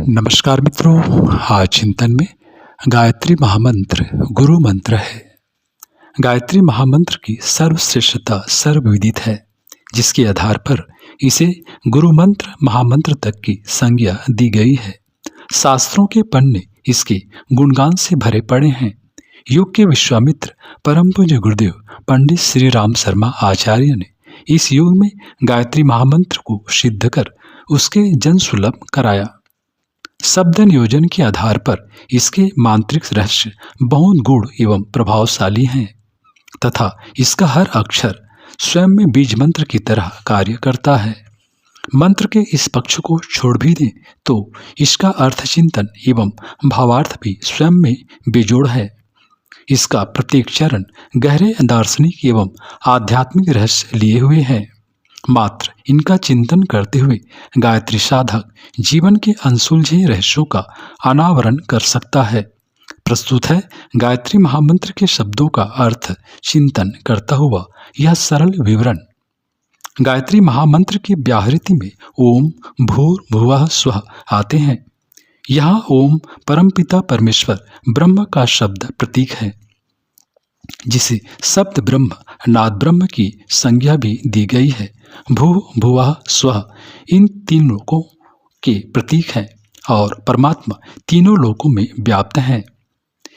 नमस्कार मित्रों, आज चिंतन में गायत्री महामंत्र गुरु मंत्र है। गायत्री महामंत्र की सर्वश्रेष्ठता सर्वविदित है, जिसके आधार पर इसे गुरु मंत्र महामंत्र तक की संज्ञा दी गई है। शास्त्रों के पन्ने इसके गुणगान से भरे पड़े हैं। युग के विश्वामित्र परम पूज्य गुरुदेव पंडित श्री राम शर्मा आचार्य ने इस युग में गायत्री महामंत्र को सिद्ध कर उसके जन सुलभ कराया। शब्द नियोजन के आधार पर इसके मांत्रिक रहस्य बहुत गूढ़ एवं प्रभावशाली हैं तथा इसका हर अक्षर स्वयं में बीज मंत्र की तरह कार्य करता है। मंत्र के इस पक्ष को छोड़ भी दें तो इसका अर्थ चिंतन एवं भावार्थ भी स्वयं में बेजोड़ है। इसका प्रत्येक चरण गहरे दार्शनिक एवं आध्यात्मिक रहस्य लिए हुए है। मात्र इनका चिंतन करते हुए गायत्री साधक जीवन के अनसुलझे रहस्यों का अनावरण कर सकता है। प्रस्तुत है गायत्री महामंत्र के शब्दों का अर्थ चिंतन करता हुआ यह सरल विवरण। गायत्री महामंत्र की व्याहृति में ओम भूर्भुवः स्वः आते हैं। यहाँ ओम परमपिता परमेश्वर ब्रह्म का शब्द प्रतीक है, जिसे शब्द ब्रह्म नाद ब्रह्म की संज्ञा भी दी गई है। भू भुवः स्वः इन तीन लोकों के प्रतीक हैं और परमात्मा तीनों लोकों में व्याप्त हैं।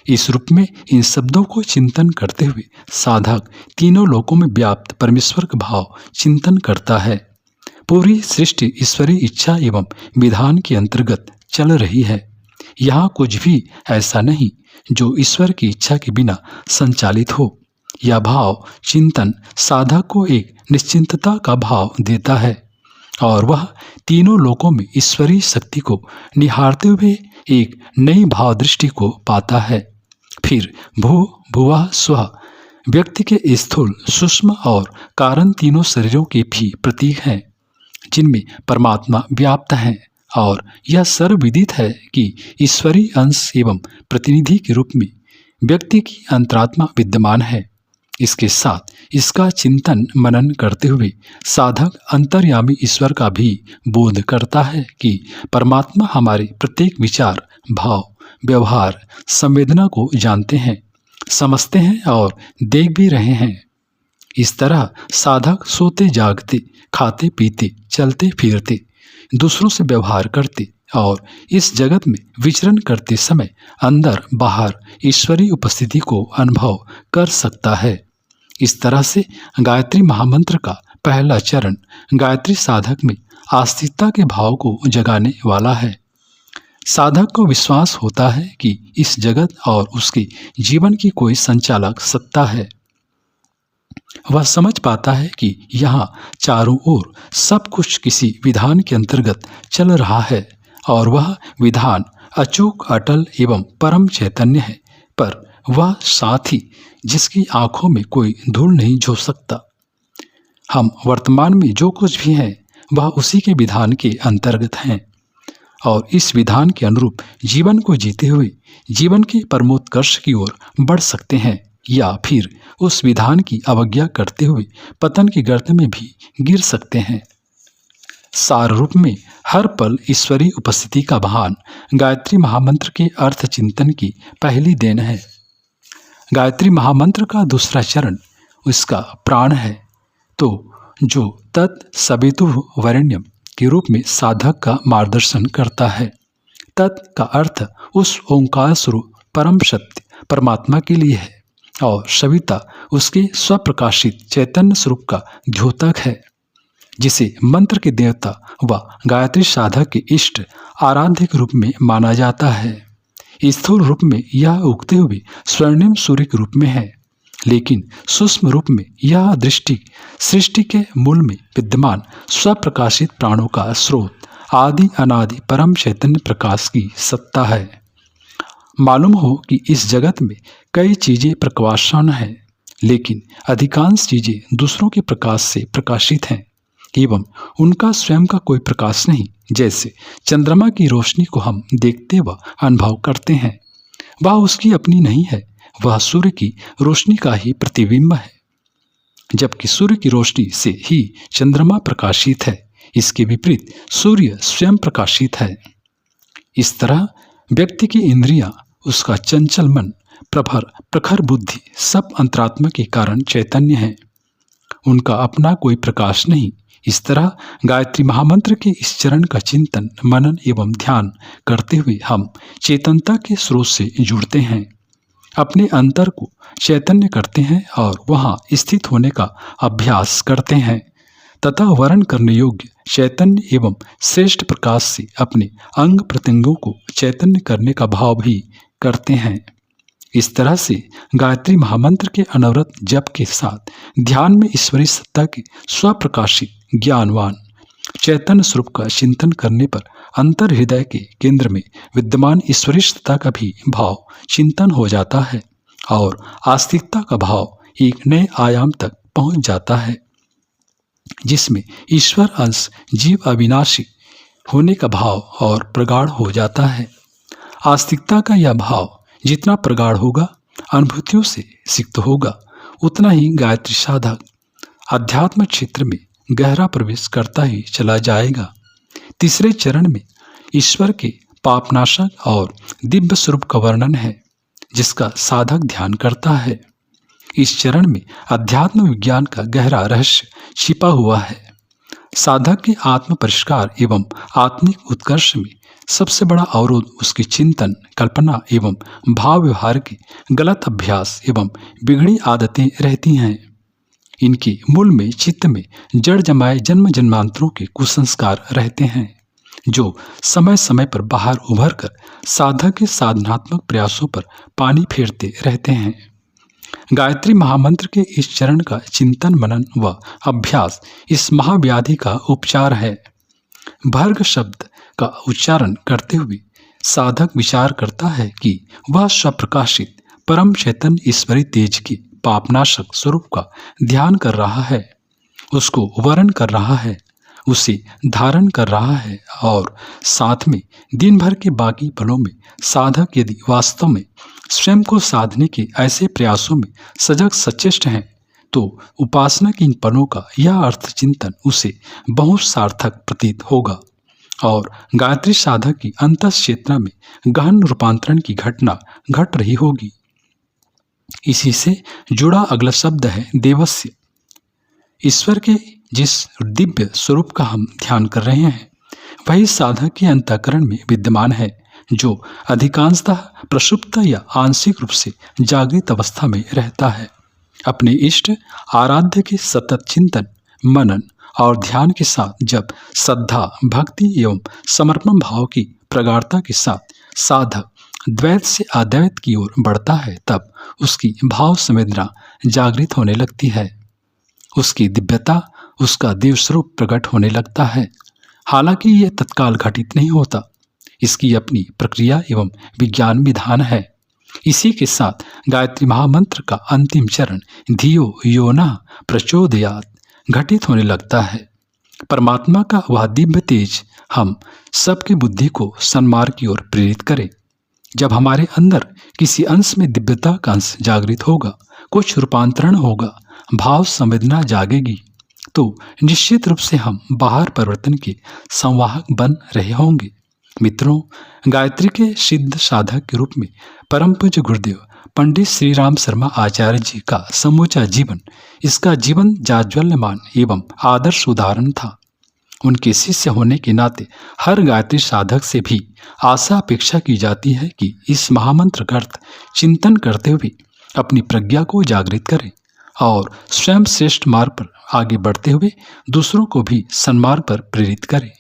इस रूप में इन शब्दों को चिंतन करते हुए साधक तीनों लोकों में व्याप्त परमेश्वर का भाव चिंतन करता है। पूरी सृष्टि ईश्वरीय इच्छा एवं विधान के अंतर्गत चल रही है। यहाँ कुछ भी ऐसा नहीं जो ईश्वर की इच्छा के बिना संचालित हो। यह भाव चिंतन साधक को एक निश्चिंतता का भाव देता है और वह तीनों लोकों में ईश्वरीय शक्ति को निहारते हुए एक नई भाव दृष्टि को पाता है। फिर भू भुवः स्वः व्यक्ति के स्थूल सूक्ष्म और कारण तीनों शरीरों के भी प्रतीक हैं, जिनमें परमात्मा व्याप्त है और यह सर्वविदित है कि ईश्वरीय अंश एवं प्रतिनिधि के रूप में व्यक्ति की अंतरात्मा विद्यमान है। इसके साथ इसका चिंतन मनन करते हुए साधक अंतर्यामी ईश्वर का भी बोध करता है कि परमात्मा हमारे प्रत्येक विचार, भाव, व्यवहार, संवेदना को जानते हैं, समझते हैं और देख भी रहे हैं। इस तरह साधक सोते जागते, खाते पीते, चलते फिरते, दूसरों से व्यवहार करते और इस जगत में विचरण करते समय अंदर बाहर ईश्वरीय उपस्थिति को अनुभव कर सकता है। इस तरह से गायत्री महामंत्र का पहला चरण गायत्री साधक में आस्तिकता के भाव को जगाने वाला है। साधक को विश्वास होता है कि इस जगत और उसके जीवन की कोई संचालक सत्ता है। वह समझ पाता है कि यहाँ चारों ओर सब कुछ किसी विधान के अंतर्गत चल रहा है और वह विधान अचूक, अटल एवं परम चैतन्य है, पर वह साथ ही जिसकी आंखों में कोई धूल नहीं झोंक सकता। हम वर्तमान में जो कुछ भी हैं वह उसी के विधान के अंतर्गत हैं और इस विधान के अनुरूप जीवन को जीते हुए जीवन के परमोत्कर्ष की ओर बढ़ सकते हैं या फिर उस विधान की अवज्ञा करते हुए पतन की गर्त में भी गिर सकते हैं। सार रूप में हर पल ईश्वरीय उपस्थिति का भान गायत्री महामंत्र के अर्थ चिंतन की पहली देन है। गायत्री महामंत्र का दूसरा चरण उसका प्राण है, तो जो तत् सवितुः वरेण्यम के रूप में साधक का मार्गदर्शन करता है। तत् का अर्थ उस ओंकार स्वरूप परम सत्य परमात्मा के लिए है और सविता उसके स्वप्रकाशित चैतन्य स्वरूप का द्योतक है, जिसे मंत्र के देवता व गायत्री साधक के इष्ट आराध्य के रूप में माना जाता है। स्थूल रूप में यह उगते हुए स्वर्णिम सूर्य के रूप में है, लेकिन सूक्ष्म रूप में यह दृष्टि सृष्टि के मूल में विद्यमान स्वप्रकाशित प्राणों का स्रोत, आदि अनादि परम चैतन्य प्रकाश की सत्ता है। मालूम हो कि इस जगत में कई चीजें प्रकाशमान हैं, लेकिन अधिकांश चीजें दूसरों के प्रकाश से प्रकाशित हैं एवं उनका स्वयं का कोई प्रकाश नहीं। जैसे चंद्रमा की रोशनी को हम देखते व अनुभव करते हैं, वह उसकी अपनी नहीं है, वह सूर्य की रोशनी का ही प्रतिबिंब है, जबकि सूर्य की रोशनी से ही चंद्रमा प्रकाशित है। इसके विपरीत सूर्य स्वयं प्रकाशित है। इस तरह व्यक्ति की इंद्रियां, उसका चंचल मन, प्रखर बुद्धि सब अंतरात्मा के कारण चैतन्य है, उनका अपना कोई प्रकाश नहीं। इस तरह गायत्री महामंत्र के इस चरण का चिंतन, मनन एवं ध्यान करते हुए हम चेतनता के स्रोत से जुड़ते हैं, अपने अंतर को चैतन्य करते हैं और वहां स्थित होने का अभ्यास करते हैं तथा वर्ण करने योग्य चैतन्य एवं श्रेष्ठ प्रकाश से अपने अंग प्रत्यंगों को चैतन्य करने का भाव भी करते हैं। इस तरह से गायत्री महामंत्र के अनवरत जप के साथ ध्यान में ईश्वरीय सत्ता के स्वप्रकाशित ज्ञानवान चैतन्य स्वरूप का चिंतन करने पर अंतर हृदय के केंद्र में विद्यमान ईश्वरीय सत्ता का भी भाव चिंतन हो जाता है और आस्तिकता का भाव एक नए आयाम तक पहुंच जाता है, जिसमें ईश्वर अंश जीव अविनाशी होने का भाव और प्रगाढ़ हो जाता है। आस्तिकता का यह भाव जितना प्रगाढ़ होगा, अनुभूतियों से सिक्त होगा, उतना ही गायत्री साधक अध्यात्म क्षेत्र में गहरा प्रवेश करता ही चला जाएगा। तीसरे चरण में ईश्वर के पापनाशक और दिव्य स्वरूप का वर्णन है, जिसका साधक ध्यान करता है। इस चरण में अध्यात्म विज्ञान का गहरा रहस्य छिपा हुआ है। साधक के आत्म परिष्कार एवं आत्मिक उत्कर्ष में सबसे बड़ा अवरोध उसके चिंतन, कल्पना एवं भाव व्यवहार के गलत अभ्यास एवं बिगड़ी आदतें रहती हैं। इनके मूल में चित्त में जड़ जमाए जन्म जन्मांतरों के कुसंस्कार रहते हैं, जो समय समय पर बाहर उभर कर साधक के साधनात्मक प्रयासों पर पानी फेरते रहते हैं। गायत्री महामंत्र के इस चरण का चिंतन, मनन व अभ्यास इस महाव्याधि का उपचार है। भर्ग शब्द का उच्चारण करते हुए साधक विचार करता है कि वह स्वप्रकाशित परम चैतन्य ईश्वरी तेज के पापनाशक स्वरूप का ध्यान कर रहा है, उसको वर्ण कर रहा है, उसे धारण कर रहा है और साथ में दिन भर के बाकी पलों में साधक यदि वास्तव में स्वयं को साधने के ऐसे प्रयासों में सजग सचेष्ट हैं, तो उपासना के इन पलों का यह अर्थ चिंतन उसे बहुत सार्थक प्रतीत होगा और गायत्री साधक की अंतस चेतना में गहन रूपांतरण की घटना घट रही होगी। इसी से जुड़ा अगला शब्द है देवस्य। ईश्वर के जिस दिव्य स्वरूप का हम ध्यान कर रहे हैं, वही साधक के अंतःकरण में विद्यमान है, जो अधिकांशतः प्रसुप्त या आंशिक रूप से जागृत अवस्था में रहता है। अपने इष्ट आराध्य के सतत चिंतन, मनन और ध्यान के साथ जब श्रद्धा, भक्ति एवं समर्पण भाव की प्रगाढ़ता के साथ साधक द्वैत से अद्वैत की ओर बढ़ता है, तब उसकी भाव संवेदना जागृत होने लगती है, उसकी दिव्यता, उसका देव स्वरूप प्रकट होने लगता है। हालांकि यह तत्काल घटित नहीं होता, इसकी अपनी प्रक्रिया एवं विज्ञान विधान है। इसी के साथ गायत्री महामंत्र का अंतिम चरण धियो यो नः प्रचोदयात् घटित होने लगता है। परमात्मा का वह दिव्य तेज हम सबकी बुद्धि को सन्मार्ग की ओर प्रेरित करे। जब हमारे अंदर किसी अंश में दिव्यता का अंश जागृत होगा, कुछ रूपांतरण होगा, भाव संवेदना जागेगी, तो निश्चित रूप से हम बाहर परिवर्तन के संवाहक बन रहे होंगे। मित्रों, गायत्री के सिद्ध साधक के रूप में परम पूज्य गुरुदेव पंडित श्री राम शर्मा आचार्य जी का समूचा जीवन, इसका जीवन जाज्वल्यमान एवं आदर्श उदाहरण था। उनके शिष्य होने के नाते हर गायत्री साधक से भी आशा अपेक्षा की जाती है कि इस महामंत्र का अर्थ चिंतन करते हुए अपनी प्रज्ञा को जागृत करें और स्वयं श्रेष्ठ मार्ग पर आगे बढ़ते हुए दूसरों को भी सन्मार्ग पर प्रेरित करें।